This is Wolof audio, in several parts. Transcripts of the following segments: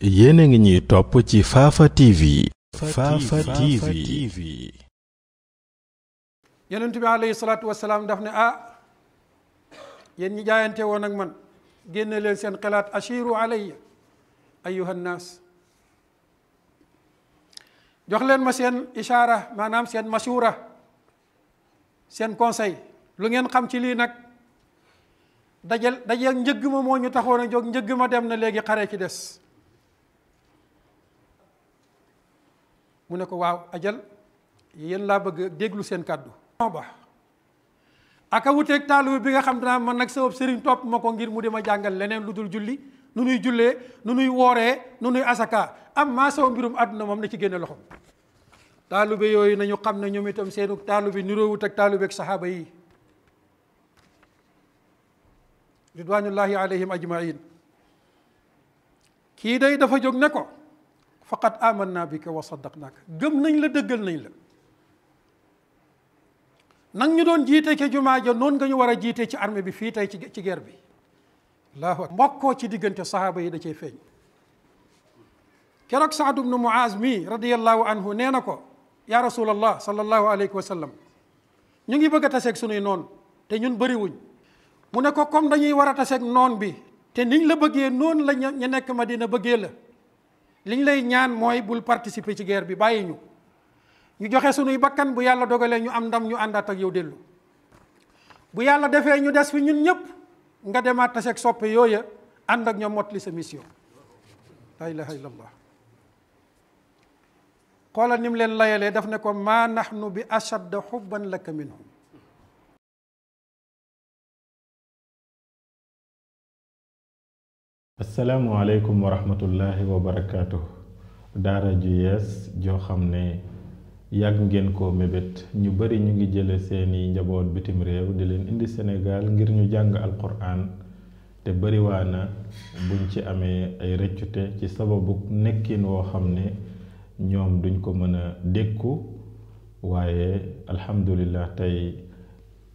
yéen a ngi ñuy topp ci Fafa TV. Fafa TV. yonent bi alayhi salaatu wasalaam daf ne yéen ñi jaayante woon ak man génne leen seen xalaat ashiru alayya ayyuha nnaas, jox leen ma seen ishaara, maanaam seen mashura, seen conseil. lu ngeen xam ci lii nag? dajal njëgg ma moo ñu taxoon a jóg, njëgg ma dem na, léegi xare ci des. mu ne ko waaw ajal, yéen laa bëgg déglu seen kàddu. ba aka wuteeg taalibe bi nga xam danaa man nag sabab sëriñ topp ma ko ngir mu di ma jàngal leneen lu dul julli, nu nuy jullee, nu nuy wooree, nu nuy asaka. am maa sama mbirum àdduna moom na ci génne loxo. taalibe yooyu nañu xam ne ñoom itam seenu taalibe niroowut ak taalibe ak saxaaba yi ridwanullahi alayhim ajmain. kii day dafa jóg ne ko faqad amanna bika wa saddaqnaka, gëm nañ la, dëggal nañ la. nang ñu doon jiite ca jumaa ja noonu nga ñu war a jiite ci armée bi fii tey ci guerre bi. allahu akbar. mbokkoo ci diggante sahaaba yi da cay feeñ. keroog Saad ibnu Muaz mi radiyallahu anhu nee na ko ya rasulallah sallallahu alayhi wa sallam, ñu ngi bëgg a taseeg sunuy noon te ñun bëriwuñ. mu ne ko comme dañuy war a taseeg noon bi te niñ la bëggee noonu la ñu nekk Madina bëggee la, liñ lay ñaan mooy bul participer ci guerre bi, bàyyi ñu joxe sunuy bakkan, bu yàlla dogalee ñu am ndam ñu àndaat ak yow dellu. bu yàlla defee ñu des fi ñun ñëpp, nga demaat taseeg soppe yooya ànd ak ñoom motli sa mission. la ilaha illallah. xoolal ni mu leen layalee, daf ne ko maa nahnu bi ashadda xubban laka minhum. asalaamualeykum wa rahmatullahi wa barakaatu. daara ju yees joo xam ne yàgg ngeen koo mébét, ñu bari ñu ngi jële seeni njaboot bitim réew di leen indi Sénégal ngir ñu jàng alquran, te bariwaana buñ ci amee ay rëccute ci sababu nekkin woo xam ne ñoom duñ ko mën a dékku. waaye alhamdulillah tey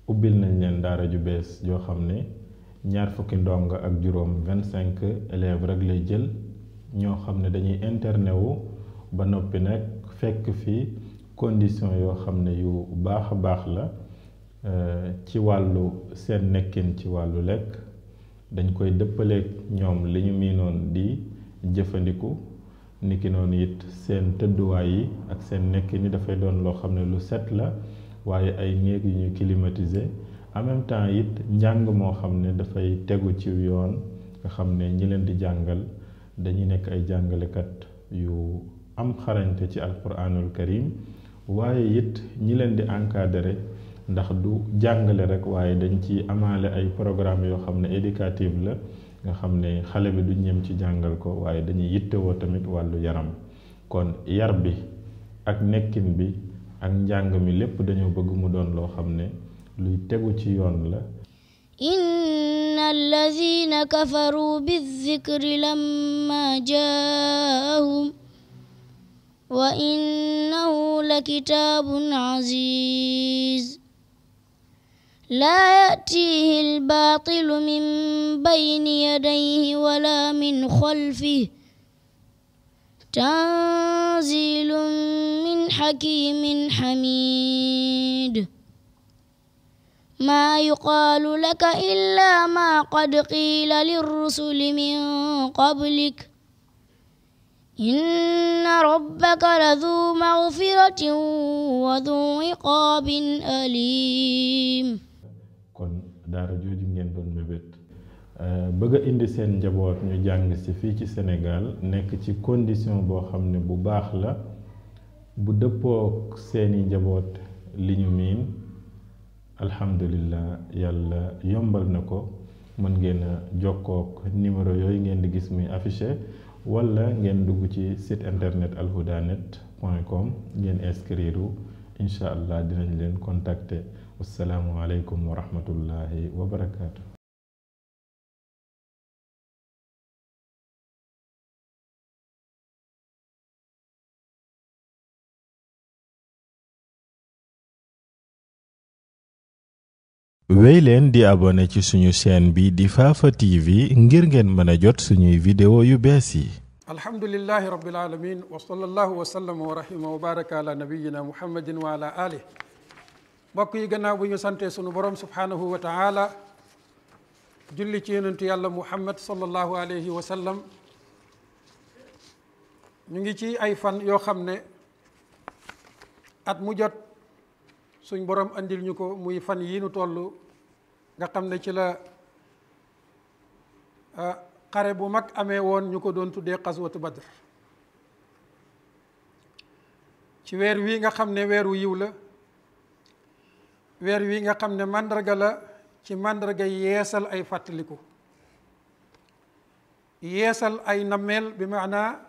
ubbil nañ leen daara ju bees joo xam ne 20 ndongo ak juróom 25 élèves rek lay jël, ñoo xam ne dañuy internet wu ba noppi nag fekk fi condition yoo xam ne yu baax a baax la ci wàllu seen nekkin, ci wàllu lekk dañ koy dëppaleeg ñoom li ñu miinoon di jëfandiku. niki noonu it seen tëdduwaay yi ak seen nekkin ni dafay doon loo xam ne lu set la, waaye ay néeg yu ñu climatisé. en même temps it njàng moo xam ne dafay tegu ci yoon, nga xam ne ñi leen di jàngal dañuy nekk ay jàngalekat yu am xarañte ci alquranul karim, waaye it ñi leen di encadré ndax du jàngale rek, waaye dañ ci amaale ay programme yoo xam ne éducatif la, nga xam ne xale bi du ñem ci jàngal ko, waaye dañuy yittewoo tamit wàllu yaram. kon yar bi ak nekkin bi ak njàng mi lépp dañoo bëgg mu doon loo xam ne luy tegu ci yoon la. inna allazina kafaru bizikri lamma jaahum wa innahu la kitaabun aziz laa ya'tiihi al-baatilu min bayni yadayhi wala min xalfihi tanziilun min hakiimin hamiid maa yuqaalu laka illaa maa qad qiila lirrusuli min qablik inna rabbaka laduu magfiratin wa duu iqaabin aliim. kon daara jooju ngeen doon mébét bëgg a indi seen njaboot ñu jàng ci fii ci Sénégal, nekk ci condition boo xam ne bu baax la, bu dëppoo seeni njaboot li ñu miin. alhamdulillah, yàlla yombal na ko. mën ngeen a jokkook numéro yooyu ngeen di gis muy affiché, wala ngeen dugg ci site internet alhudanet.com ngeen inscrire. incha allah dinañ leen contacter. wassalaamu aleykum wa rahmatullahi wa barakaatu. wéy leen di abonné ci suñu chaîne bi di Fafa TV ngir ngeen mën a jot suñuy vidéo yu bees yi. alhamdulillahi rabbil alamin wa sallallahu wa sallama wa rahima wa baraka ala nabiyina muhammadin wa ala alih. mbokk yi gannaaw bu ñu sante sunu borom subhanahu wa taala julli ci yonentu yàlla muhammad sallallahu alayhi wa sallam, ñu ngi ci ay fan yoo xam ne at mu jot suñ borom andil ñu ko, muy fan yii nu toll nga xam ne ci la xare bu mag amee woon ñu ko doon tuddee xaswatu badr. ci weer wi nga xam ne weeru yiw la, weer wi nga xam ne màndarga la ci màndarga yeesal ay fàttaliku, yeesal ay nammeel, bi maanaa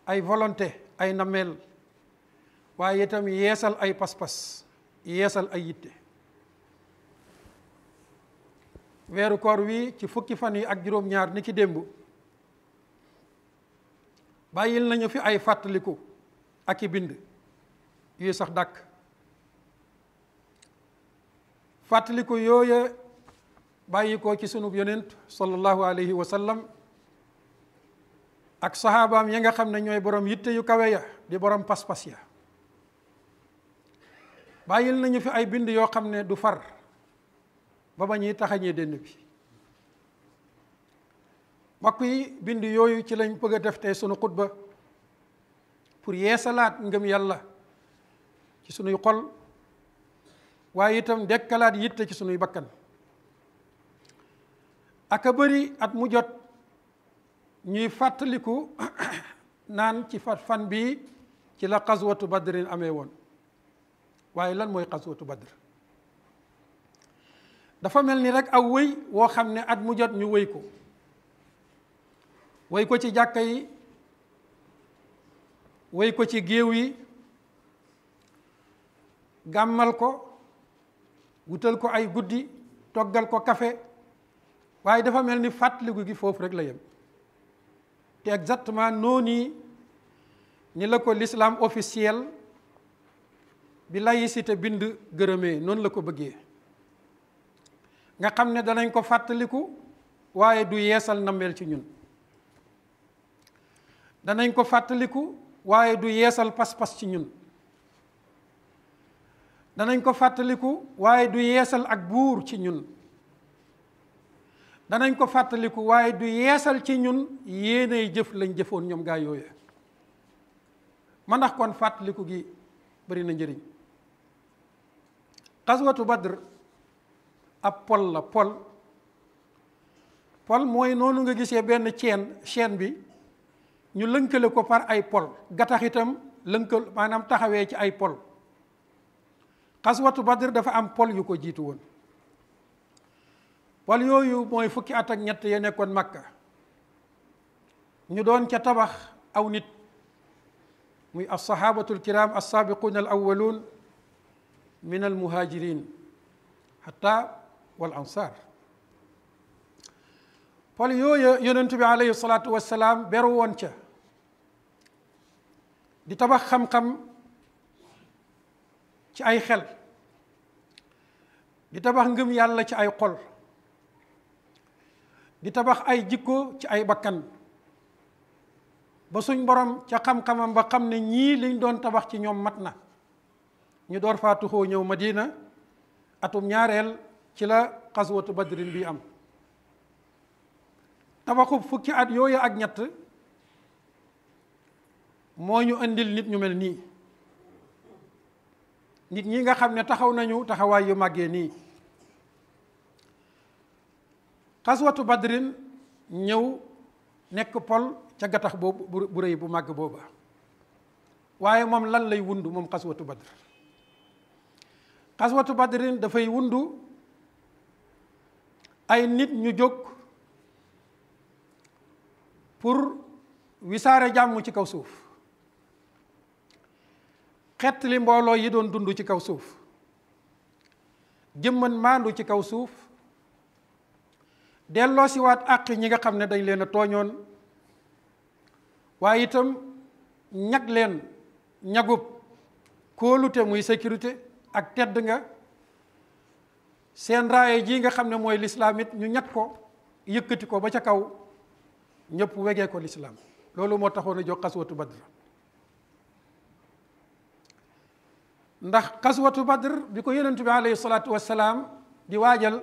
ay volonté, ay nammeel, waaye itam yeesal ay pas-pas, yeesal ay yitte. weeru koor wi ci fukki fan yi ak juróom-ñaar ni ki démb bàyyil nañu fi ay fàttaliku ak i bind yuy sax dàkk. fàttaliku yooya bàyyi ko ci sunub yonent sallallahu alayhi wa sallam ak sahabaam ya nga xam ne ñooy borom yitte yu kawe ya di borom pas-pas ya. bàyyil nañu fi ay bind yoo xam ne du far ba ba ñuy taxañee dënn bi. mbokk yi, bind yooyu ci lañ bëgg a def tey sunu xutba pour yeesalaat ngëm yàlla ci sunuy xol, waaye itam dekkalaat yitte ci sunuy bakkan. aka bëri at mu jot ñuy fàttaliku naan ci fan bii ci la xaswatu badrin amee woon. waaye lan mooy xaswatu badr? dafa mel ni rek aw wëy woo xam ne at mu jot ñu wëy ko, wëy ko ci jàkka yi, wëy ko ci géew yi, gàmmal ko, wutal ko ay guddi, toggal ko kafe, waaye dafa mel ni fàttaliku gi foofu rek la yem. te exactement noonu ni la ko l'islam officiel bi laïcité bind gërëmee, noonu la ko bëggee. nga xam ne danañ ko fàttaliku waaye du yeesal nammeel ci ñun. danañ ko fàttaliku waaye du yeesal pas-pas ci ñun. danañ ko fàttaliku waaye du yeesal ak buur ci ñun. danañ ko fàttaliku waaye du yeesal ci ñun yéenay jëf lañ jëfoon ñoom gaa yooya. ma ndax kon fàttaliku gi bari na njëriñ. xaswatu badr ab pol la. pol mooy noonu nga gisee benn chaîne bi ñu lënkale ko par ay pol, gattax itam lënkal maanaam taxawee ci ay pol. xaswatu badr dafa am pol yu ko jiitu woon. pol yooyu mooy fukki at ak ñett ya nekkoon Makka, ñu doon ca tabax aw nit, muy as-sahabatul kiram as-sabiqun al awwalun min al muhajirin hatta wal ansar. pol yooya yonentu bi alayhi salaatu wassalaam beru woon ca di tabax xam-xam ci ay xel, di tabax ngëm yàlla ci ay xol, di tabax ay jikko ci ay bakkan, ba suñ borom ca xam-xamam ba xam ne ñii liñ doon tabax ci ñoom mat na, ñu door faa tuxoo ñëw Madina atum ñaareel ci la xaswatu badrin bi am. tabaxu fukki at yooyu ak ñett moo ñu indil nit ñu mel nii, nit ñi nga xam ne taxaw nañu taxawaay yu màggee nii. xaswatu badrin ñëw nekk pol ca gattax boobu bu rëy bu màgg booba. waaye moom lan lay wundu moom xaswatu badr? xaswatu badrin dafay wundu ay nit ñu jóg pour wisaare jàmm ci kaw suuf, xett li mbooloo yi doon dund ci kaw suuf, jëmman maandu ci kaw suuf, delloo si waat àq ñi nga xam ne dañ leen a tooñoon, waaye itam ñag leen ñagub kóolute muy sécurité ak tedd nga. seen raaye ji nga xam ne mooy lislaam it ñu ñag ko, yëkkati ko ba ca kaw, ñëpp wegee ko lislaam. loolu moo taxoon a jóg xaswatu badr ndax xaswatu badr bi ko yonent bi alayhi salaatu wassalaam di waajal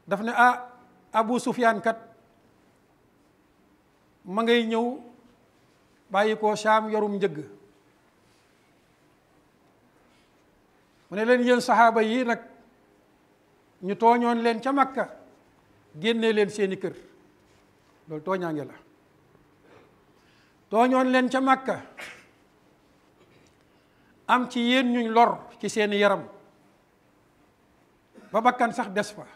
daf ne Abu Sufyaan kat ma ngay ñëw bàyyi ko Shaam yorum njëgg mu ne leen yéen saxaaba yi nag ñu tooñoon leen ca Makka génnee leen seeni kër loolu tooñaange la tooñoon leen ca Makka am ci yéen ñuñ lor ci seeni yaram ba bakkan sax des fa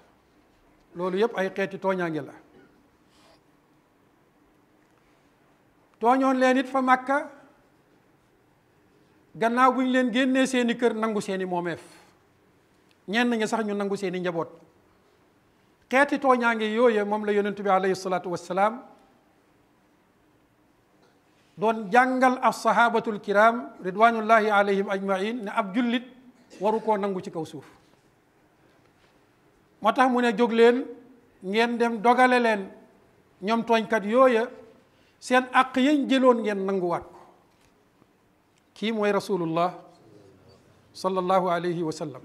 loolu yépp ay xeeti tooñaange la tooñoon leen it fa Makka gannaaw bu ñu leen génnee seeni kër nangu seeni moomeef ñenn ñi sax ñu nangu seeni njaboot xeeti tooñaange yooye moom la yonent bi alayhi salaatu wassalaam doon jàngal as-sahabatul kiram ridwanullahi alayhim ajmain ne ab jullit waru koo nangu ci kaw suuf moo tax mu ne jóg leen ngeen dem dogale leen ñoom tooñkat yooya seen àq yañ jëloon ngeen nanguwaat ko kii mooy rasulullah sallallahu alayhi wa sallam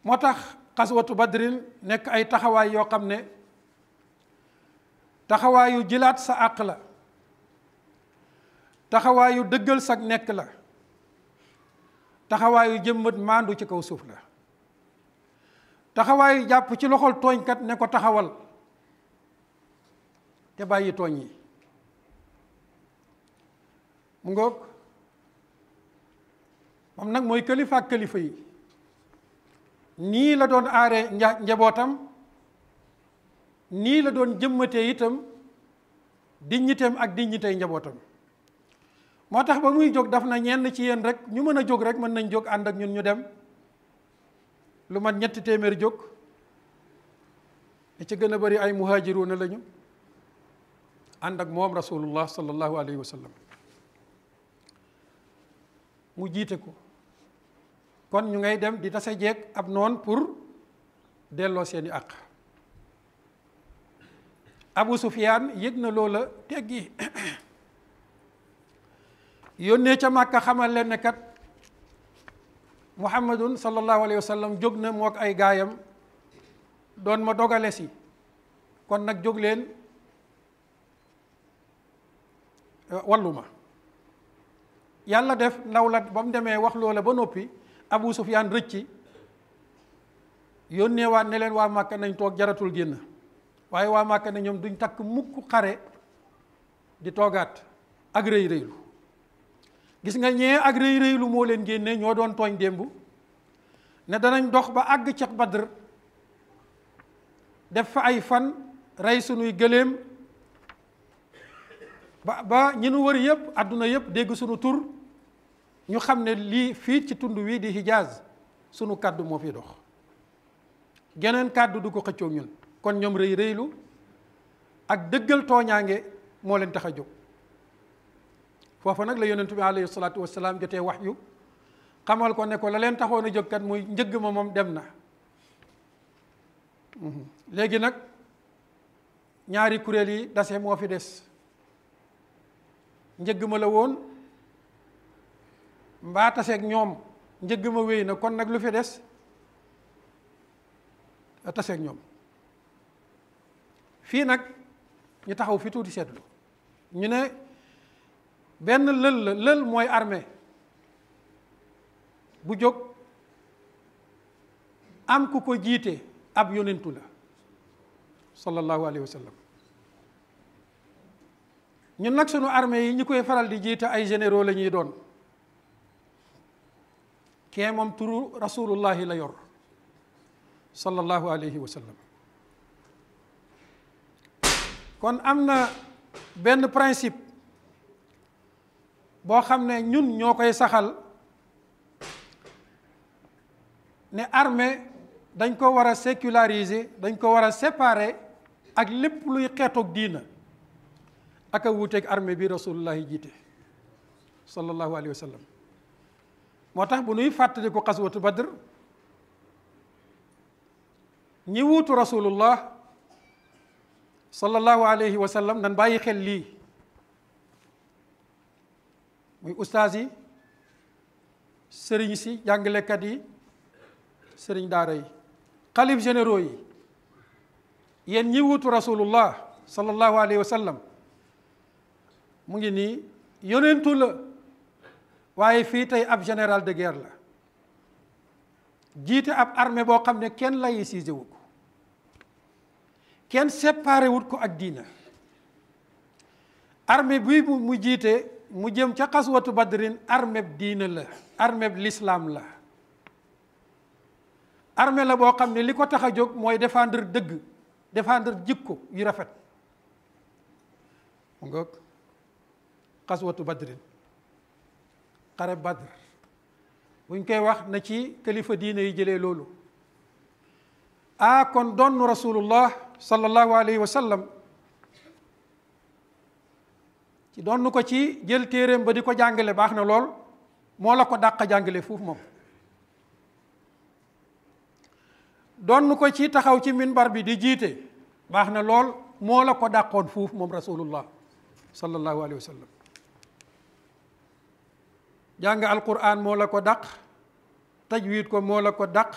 moo tax xaswatu badrin nekk ay taxawaay yoo xam ne taxawaayu jëlaat sa àq la taxawaayu dëggal sag nekk la taxawaayu jëmmat maandu ci kaw suuf la taxawaayu jàpp ci loxol tooñkat ne ko taxawal te bàyyi tooñ yi mu ngoog moom nag mooy kilifa ak kilifa yi nii la doon aare njabootam nii la doon jëmmatee itam dignitéem ak dignité njabootam moo tax ba muy jóg daf na ñenn ci yéen rek ñu mën a jóg rek mën nañ jóg ànd ak ñun ñu dem lu mat 300 jóg li ci gën a bari ay muhaajiruuna lañu ànd ak moom rasulullah sallallahu alayhi wa sallam mu jiite ko kon ñu ngay dem di tase jeeg ab noon pour delloo seeni àq Abu Sufyaan yëg na loola teggi yónnee ca Màkka xamal leen ne kat Muhammadun sallallahu alayhi wa sallam jóg na moo ak ay gaayam doon ma dogale si kon nag jóg leen wallu ma yàlla def ndaw la ba mu demee wax loola ba noppi Abu Sufyaan rëcci yónnee waat ne leen waa Màkka nañ toog jaratul génn waaye waa Màkka ne ñoom duñ takk mukk xare di toogaat ak rëy rëylu gis nga ñee ak rëy rëylu moo leen génne ñoo doon tooñ démb ne danañ dox ba àgg ci Badr def fa ay fan rey sunuy gëléem ba ñi nu wër yëpp àdduna yëpp dégg sunu tur ñu xam ne lii fii ci tund wii di Hijaaz sunu kàddu moo fi dox geneen kàddu du ko xëccoo ñun kon ñoom rëy rëylu ak dëggal tooñaange moo leen tax a jóg foofa nag la yonent bi alayhi salaatu wassalaam jotee wahyu xamal ko ne ko la leen taxoon a jóg kat muy njëgg ma moom dem na léegi nag ñaari kuréel yi dase moo fi des njëgg ma la woon mbaa taseeg ñoom njëgg ma wéy na kon nag lu fi des taseeg ñoom fii nag ñu taxaw fi tuuti seetlu ñu ne benn lël la lël mooy armée bu jóg am ku ko jiite ab yonentu la sallallahu alayhi wa sallam ñun nag sunu armée yi ñi koy faral di jiite ay généraux la ñuy doon kee moom turu rasulullahi la yor sallallahu alayhi wa sallam kon am na benn principe boo xam ne ñun ñoo koy saxal ne armée dañ ko war a séculariser dañ ko war a séparer ak lépp luy xeetoog diina ak a wuuteeg armée bi rasulullahi jiite sallallahu alayhi wa sallam moo tax bu nuy fàttali ko xaswatu badr ñi wuutu rasulullah sallallahu alayhi wa sallam nan bàyyi xel lii muy ustaas yi, sëriñ si, jàngalekat yi, sëriñ daara yi, xalif généraux yi, yéen ñi wutu rasulullah sallallahu alayhi wa sallam. mu ngi nii yonentu la waaye fii tey ab général de guerre la, jiite ab armée boo xam ne kenn laïcisé wu ko, kenn séparé wut ko ak diina. armée bi mu jiite mu jëm ca xaswatu badrin armée diina la, armée l'islam la, armée la boo xam ne li ko tax a jóg mooy défendre dëgg, défendre jikko yu rafet. mu ngoog xaswatu badrin, xare badr buñ koy wax na ci kilifa diine yi jëlee loolu. kon doon rasulullah sallallahu alayhi wa sallam ci doon ko ci jël téeréem ba di ko jàngale baax na lool, moo la ko dàq jàngale foofu moom. doon ko ci taxaw ci minbar bi di jiite baax na lool, moo la ko dàqoon foofu moom rasulullah sallallahu alayhi wa sallam. jàng alquran moo la ko dàq, tajwid ko moo la ko dàq,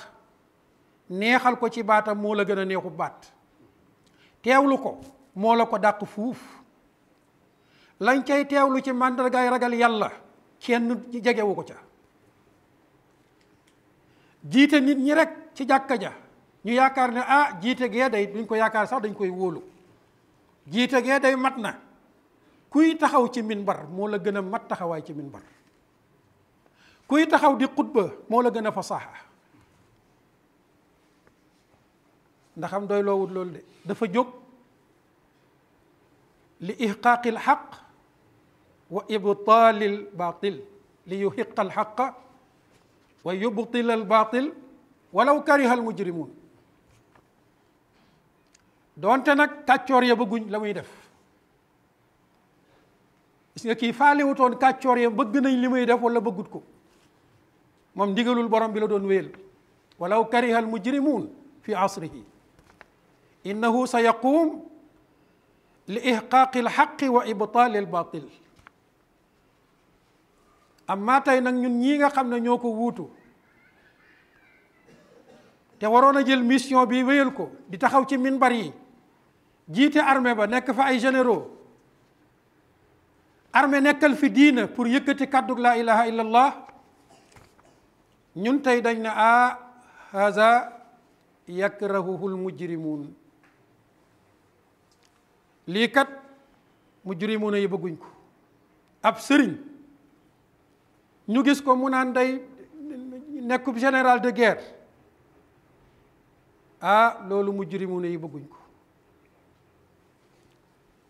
neexal ko ci baatam moo la gën a neexu baat, teewlu ko moo la ko dàq fuuf. lañ cay teewlu ci màndargaay ragal yàlla kenn jegewu ko ca. jiite nit ñi rek ci jàkka ja ñu yaakaar ne jiite gee day duñ ko yaakaar sax, dañ koy wóolu. jiite gee day mat na, kuy taxaw ci minbar moo la gën a mat taxawaay ci minbar, kuy taxaw di xutba moo la gën a fasaaxa. ndax am doy loowut loolu de, dafa jóg li ihqaaqil xaq wa ibtaalil baatil, li yuhiqal xaqa wa yubtilal baatil walaw karihal mujrimuun. doonte nag kàccoor ya bëgguñ la muy def. gis nga kii faaliwutoon kàccoor ya bëgg nañ li muy def wala bëggut ko, moom ndigalul borom bi la doon wéyal. walaw karihal mujrimuun fi asrihi innahu sa yaquum li ihqaaqi alxaqi wa ibtaali albaatil. amma tey nag ñun ñii nga xam ne ñoo ko wuutu te waroon a jël mission bi wéyal ko, di taxaw ci minbar yi, jiite armée ba, nekk fa ay généraux, armée nekkal fi diina pour yëkkati kàddug laa ilaha illa allah. ñun tey dañ ne haza yakrahuhu almujrimuun, lii kat mujrimuuna yi bëgguñ ko. ab sëriñ ñu gis ko mu naan day nekkub général de guerre, loolu mujrimuuna yi bëgguñ ko.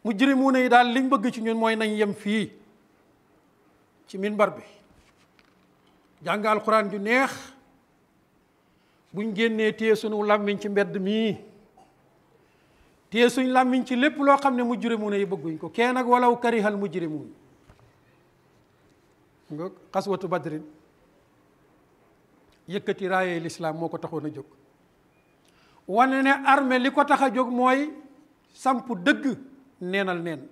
mujrimuuna yi daal liñ bëgg ci ñun mooy nañ yem fii ci minbar bi, jàng alquran ju neex, buñ génnee téye sunu làmmiñ ci mbedd mii, téye suñ làmmiñ ci lépp loo xam ne mujrimuuna yi bëgguñ ko. kenn nag walaw karihal mujrimuun. nga xaswatu badrin yëkkati raayee lislaam moo ko taxoon a jóg. wane ne armée li ko tax a jóg mooy samp dëgg, neenal neen,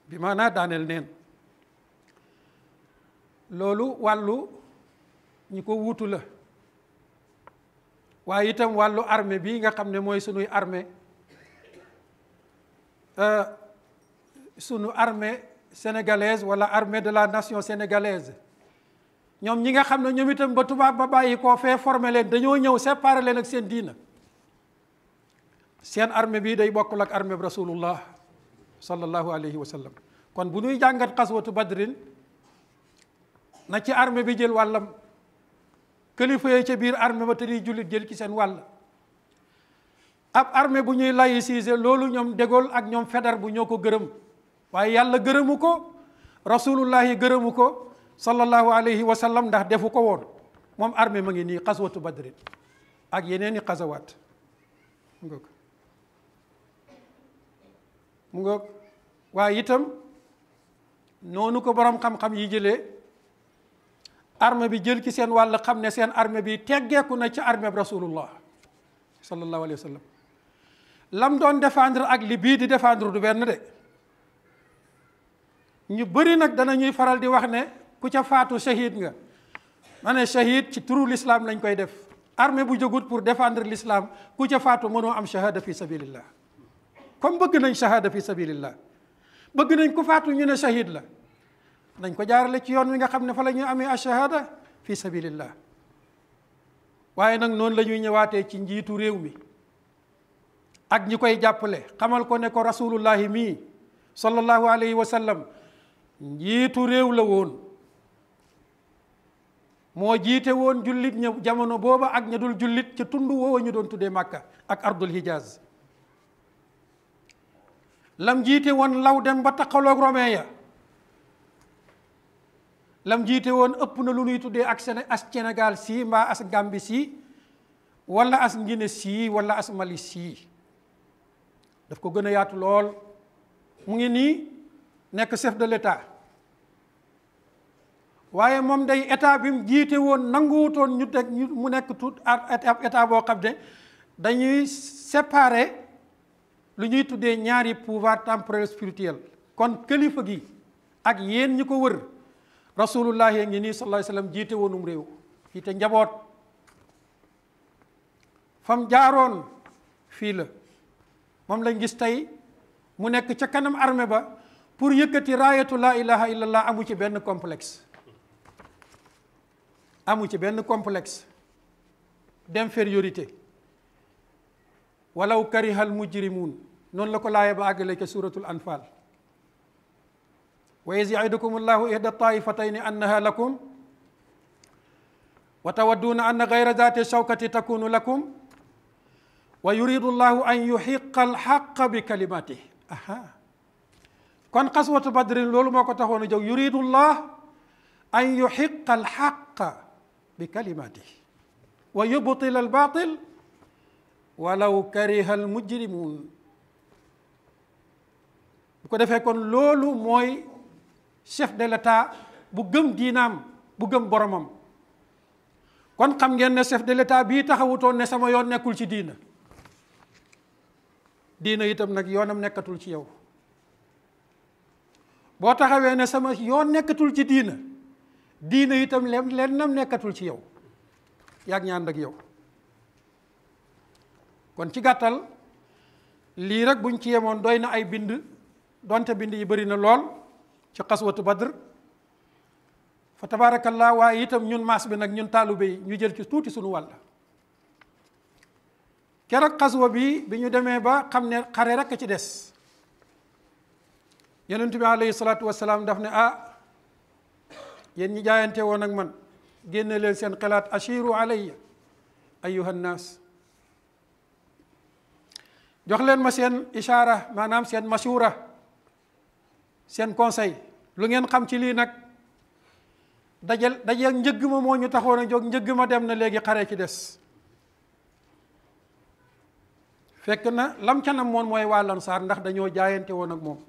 bi maanaa daaneel neen. loolu wàllu ñi ko wuutu la, waaye itam wàllu armée bii nga xam ne mooy sunuy armée, sunu armée sénégalaise wala armée de la nation sénégalaise. ñoom ñi nga xam ne ñoom itam ba tubaab ba bàyyi koo fee formé leen, dañoo ñëw séparé leen ak seen diina. seen armée bii day bokkul ak armée bi rasulullah sallallahu alayhi wa sallam. kon bu ñuy jàngat xaswatu badrin na ci armée bi jël wàllam, kilifa yi ca biir armée ba te di jullit jël ci seen wàll. ab armée bu ñuy laïciser loolu ñoom De Gaulle ak ñoom Faidherbe bu ñoo ko gërëm, waaye yàlla gërëmu ko, rasulullah yi gërëmu ko sallallahu alayhi wa sallam, ndax defu ko woon. moom armée ma ngi nii xaswatu badrin ak yeneen i xasawaat. mu ngoog waaye itam noonu ko borom xam-xam yi jëlee, armée bi jël ci seen wàll, xam ne seen armée bi teggeeku na ci armée bi rasulullah sallallahu alayhi wa sallam. lam doon défendre ak li bii di défendre du benn de. ñu bëri nag danañuy faral di wax ne ku ca faatu shahid nga. ma ne shahid ci turu l'islam lañ koy def. armée bu jógut pour défendre l'islam ku ca faatu mënoo am shahada fi sabilillah. comme bëgg nañ shahada fi sabilillah bëgg nañ ku faatu ñu ne shahid la nañ ko jaarale ci yoon wi nga xam ne fa la ñuy amee ashahada fi sabilillah. waaye nag noonu la ñuy ñëwaatee ci njiitu réew mi ak ñi koy jàppale xamal ko ne ko rasulullahi mii sallallahu alayhi wa sallam njiitu réew la woon, moo jiite woon jullit ña jamono booba ak ña dul jullit ca tund woowa ñu doon tuddee Makka ak ardul Hijaz. lam jiite woon law dem ba taqaloog romain ya, lam jiite woon ëpp na lu ñuy tuddee ak Sénégal sii mbaa as Gambie sii wala as Guinée sii wala as Mali sii. daf ko gën a yaatu lool. mu ngi nii nekk chef de l'État, waaye moom day état bi mu jiite woon nanguwutoon ñu teg mu nekk tout état boo xam ne dañuy séparer lu ñuy tuddee ñaari pouvoir temporel spirituel. kon kilifa gi ak yéen ñi ko wër rasulullahi ngi nii sallallahu alayhi wasallam jiite woonum réew, jiite njaboot. fam jaaroon fii la moom lañ gis tey mu nekk ca kanam armée ba pour yëkkati raayatu laa ilaha illallah. amu ci benn complexe, amu ci benn complexe d'infériorité. walaw karihal mujrimun, noonu la ko laaya ba àggale ca suratul anfal. wa iz ya'idukum allahu ihda taifatayni annaha lakum wa tawadduuna anna gayra zati shawkati takunu lakum wa yuridu llahu an yuhiqa alxaqa bi kalimatih. kon xaswatu badrin loolu moo ko taxoon a jóg. yuridu llah an yuhiqa alxaqa bi kalimatih wa yubtila albatil walaw kariha almujrimun. bu ko defee kon loolu mooy chef de l'état bu gëm diinaam, bu gëm boromam. kon xam ngeen ne chef de l'état bii taxawutoon ne sama yoon nekkul ci diina. diina itam nag yoonam nekkatul ci yow. boo taxawee ne sama yoon nekkatul ci diina, diina itam lennam nekkatul ci yow. yàgg ñaan ak yow. kon ci gàttal lii rek buñ ci yemoon doy na ay bind, donte bind yi bari na lool ci xaswatu badr fa tabarakallah. waaye itam ñun maas bi nag ñun taalibe yi ñu jël ci tuuti suñu wàll. keroog xaswa bi ñu demee ba xam ne xare rek ci des, yonent bi alayhi salaatu wasalaam daf ne yéen ñi jaayante woon ak man génne leen seen xalaat. ashiru alayya ayyuhan naas, jox leen ma seen ishaara, maanaam seen mashura, seen conseil. lu ngeen xam ci lii nag? dajal njëgg ma moo ñu taxoon a jóg, njëgg ma dem na léegi xare ci des. fekk na lam ca nam moon mooy waa Lansaar, ndax dañoo jaayante woon ak moom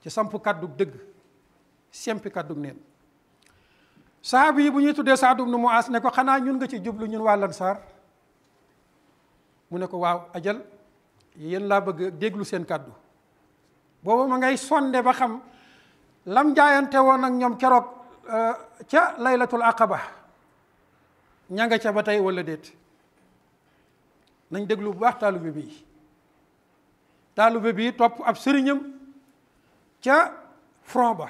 ci samp kàddug dëgg, sempi kàddug neen. sahaaba yi bu ñuy tuddee Saad ibn Muaas ne ko xanaa ñun nga ci jublu, ñun waa Lansaar? mu ne ko waaw, ajal yéen laa bëgg déglu seen kàddu. booba ma ngay sonde ba xam lam jaayante woon ak ñoom keroog ca laylatul aqaba ña nga ca ba tey wala déet. nañ déglu bu baax taalube bi topp ab sëriñam ca front ba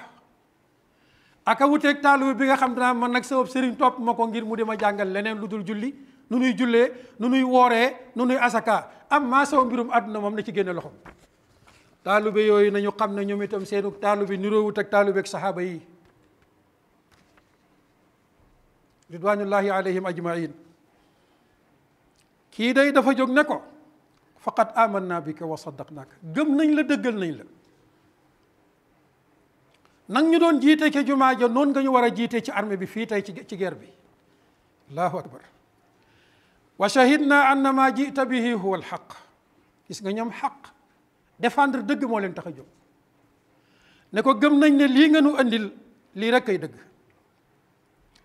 aka wuteeg taalube bi nga xam danaa man nag sabab sëriñ topp ma ko ngir mu di ma jàngal leneen lu dul julli, nu nuy jullee, nu nuy wooree, nu nuy asaka. am maa sama mbirum àdduna moom na ci génne loxom. taalube yooyu nañu xam ne ñoom itam seenu taalube niroowut ak taalube ak saxaaba yi ridwanullahi alayhim ajmain. kii day dafa jóg ne ko faqad amanna bika wa saddaqnaaka, gëm nañ la, dëggal nañ la. nang ñu doon jiite ca jumaa ja noonu nga ñu war a jiite ci armée bi fii tey ci guerre bi. allahu akbar. wa shahidna anna ma jita bihi huwa alxaq. gis nga ñoom xaq défendre dëgg moo leen tax a jóg. ne ko gëm nañ ne lii nga nu andil lii rek kay dëgg.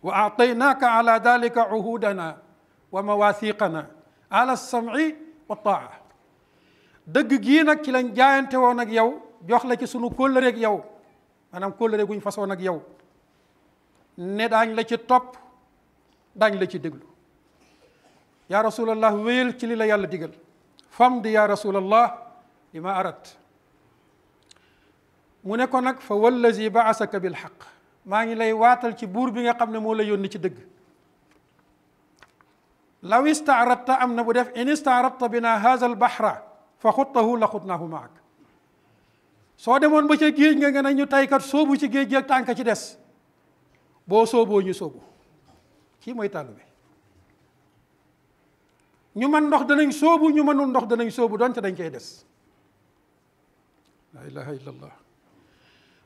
wa ataynaaka ala dalika uhudana wa mawathiqana ala sam'i wa taa. dëgg gii nag ci lañ jaayante woon ak yow, jox la ci sunu kóllëre ak yow, maanaam kóllëre guñ façon ak yow, ne daañ la ci topp, daañ la ci déglu. yaa rasulallah, wéyal ci li la yàlla digal. fam di yaa rasulallah li ma arat. mu ne ko nag fa wallazi baasaka bil xaq, maa ngi lay waatal ci buur bi nga xam ne moo la yónni ci dëgg. law istaaradta am na bu def in istaaradta bina haza al bahra fa xuttahu la xutnaahu maak. soo demoon ba ca géej nga ne ñu taykat soobu ci géej gi ak tànk ci des, boo sooboo ñu soobu. kii mooy taalibe. ñu mën ndox danañ soobu, ñu mënul ndox danañ soobu, donte dañ koy des. la ilaha illallah.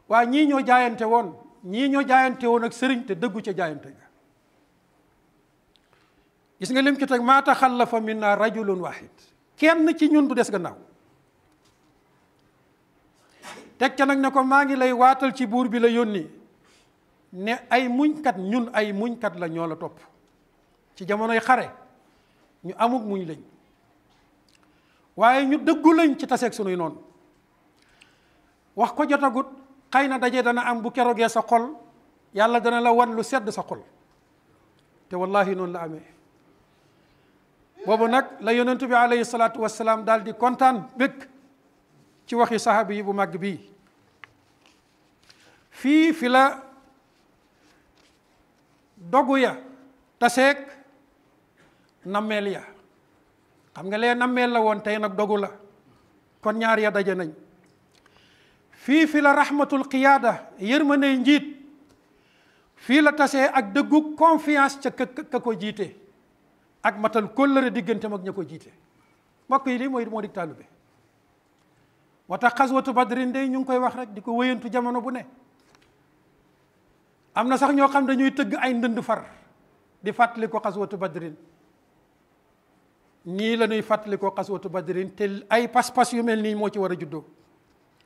waa ñii ñoo jaayante woon, ñii ñoo jaayante woon ak sëriñ te dëggu ca jaayante ga. gis nga lim ci teg maa taxallafa minna rajulun wahid, kenn ci ñun du des gannaaw. teg ca nag ne ko maa ngi lay waatal ci buur bi la yónni ne ay muñkat, ñun ay muñkat la, ñoo la topp ci jamonoy xare. ñu amuk muñ lañ, waaye ñu dëggu lañ ci taseeg sunuy noonu. wax ko jotagut, xëy na daje dana am, bu kerogee sa xol yàlla dana la wan lu sedd sa xol. te wallahi noonu la amee. boobu nag la yonentu bi alayhi salaatu wassalaam daal di kontaan bëgg ci waxi sahabi yi bu màgg bii. fi la dogu ya taseeg nammeel ya. xam nga lee nammeel la woon, tey nag dogu la, kon ñaar ya daje nañ. fi la rahmatul qiyaada, yërmande njiit, fii la tasee ak dëggu confiance ca ka ko jiite, ak matal kóllëre diggante mag ña ko jiite. mbokk yi lii moo di taalibe. moo tax xaswatu badrin day ñu ngi koy wax rek di ko wéyantu jamono bu ne. am na sax ñoo xam dañuy tëgg ay ndënd far di fàttali ko xaswatu badrin. nii la ñuy fàttali ko xaswatu badrin, te ay pas-pas yu mel nii moo ci war a juddoo.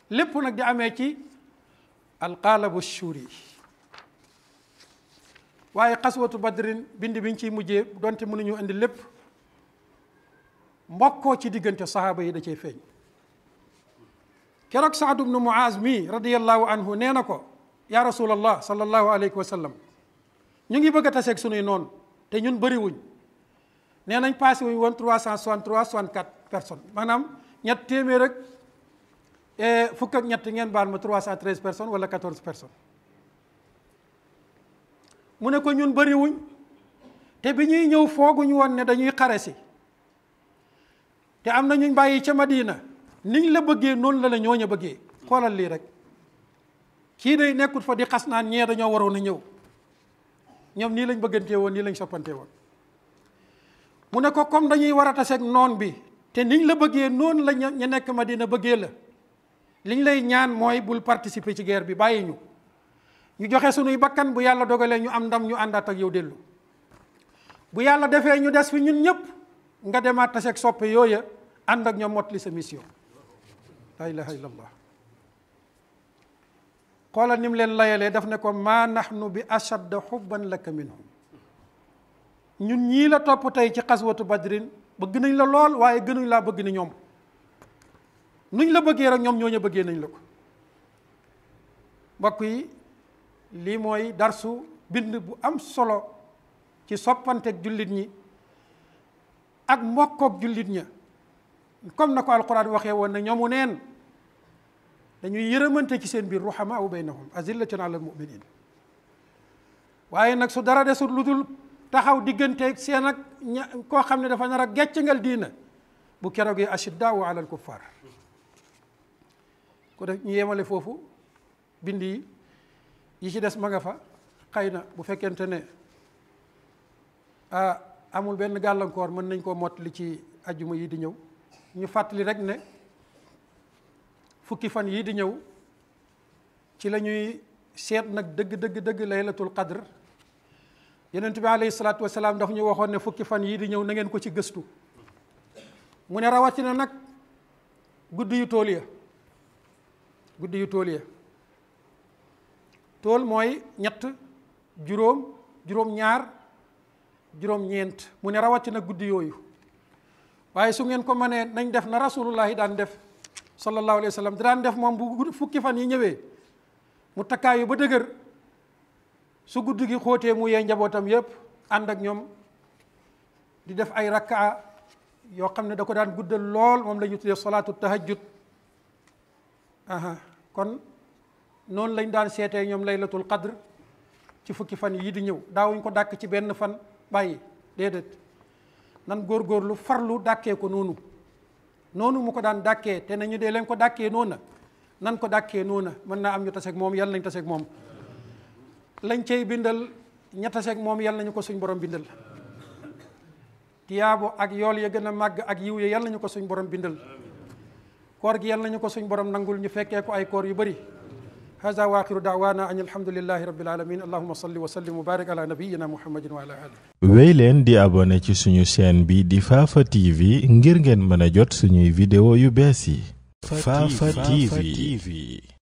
lépp nag di amee ci alqaalabu shuri. waaye xaswatu badrin bind biñ ciy mujjee, donte mënuñu indi lépp, mbokkoo ci diggante sahaaba yi da cay feeñ. keroog Saad ibnu Muaz mi radiyallahu anhu nee na ko yaa rasulallah sallallahu alayhi wa sallam, ñu ngi bëgg a taseeg sunuy noonu te ñun bëriwuñ. nee nañ passé wuñ woon 363 64 personnes, maanaam ñett téeméer rek fukk ak ñett, ngeen baal ma, 313 personnes wala 14 personnes. mu ne ko ñun bëriwuñ, te bi ñuy ñëw fooguñu woon ne dañuy xare si, te am na ñu bàyyi ca Madina. niñ la bëggee noonu la ñooña bëggee. xoolal lii rek, kii day nekkut fa di xas naan ñee dañoo waroon a ñëw, ñoom nii lañ bëggantee woon, nii lañ soppantee woon. mu ne ko comme dañuy war a taseeg noon bi, te niñ la bëggee noonu la ña nekk Madina bëggee la, liñ lay ñaan mooy bul participer ci guerre bi, bàyyi ñu joxe sunuy bakkan, bu yàlla dogalee ñu am ndam ñu àndaat ak yow dellu. bu yàlla defee ñu des fi ñun ñëpp, nga demaat taseeg soppe yooya, ànd ak ñoom mottali sa mission. la ilaha illallah. xoolal ni mu leen layalee, daf ne ko maa nahnu bi ashadda xubban laka minhum. ñun ñii la topp tey ci xaswatu badrin bëgg nañ la lool, waaye gënuñ laa bëgg ni ñoom. nuñ la bëggee rek ñoom ñooñu bëggee nañ la ko. mbokk yi, lii mooy darsu bind bu am solo ci soppanteeg jullit ñi ak mbokkook jullit ña. comme na ko alquran waxee woon ne ñoomu neen dañuy yërëmante ci seen biir, ruhamaa'u baynahum azillatun ala almuminin. waaye nag su dara desul lu dul taxaw diggante seen ak koo xam ne dafa nar a geccangal diina, bu keroogee ashiddaa'u ala alkuffar. ko def ñu yemale foofu bind yi ci des ma nga fa. xëy na bu fekkente ne amul benn gàllankoor mën nañ koo mottali ci ajjuma yi di ñëw. ñu fàttali rek ne fukki fan yii di ñëw ci la ñuy seet nag dëgg laylatul qadr. yonent bi alayhi salaatu wasalaam daf ñu waxoon ne fukki fan yii di ñëw na ngeen ko ci gëstu. mu ne rawatina nag guddi yu tool ya. tool mooy ñett, juróom ñaar, juróom ñeent. mu ne rawatina guddi yooyu. waaye su ngeen ko mënee nañ def na rasulullahi daan def sallallahu alayhi wa sallam daan def moom bu fukki fan yi ñëwee mu takkaayu ba dëgër su guddi gi xóotee mu yee njabootam yépp ànd ak ñoom di def ay rakkaa yoo xam ne da ko daan guddal lool moom la ñu tuddee salaatu tahajjud kon noonu lañ daan seetee ñoom laylatul qadr ci fukki fan yi di ñëw daawuñ ko dàkk ci benn fan bàyyi déedéet nan góorgóorlu farlu dàkkee ko noonu mu ko daan dàkkee te nañu dee leen ko dàkkee noona nan ko dàkkee noona mën naa am ñu taseeg moom yàlla nañ taseeg moom lañ cey bindal ña taseeg moom yàlla nañu ko suñ borom bindal tiyaabo ak yool ya gën a màgg ak yiw ya yàlla nañu ko suñ borom bindal koor gi yàlla nañu ko suñ borom nangul ñu fekkee ko ay koor yu bëri hada wa axiru daawaana an alhamdulillahi rabbil alamin allahumma salli wa sallim wa barik ala nabiyyina muhammadin wa ala alihi wéy leen di abonné ci suñu chaîne bi di Fafa TV ngir ngeen mën a jot suñuy vidéo yu bees yi Fafa TV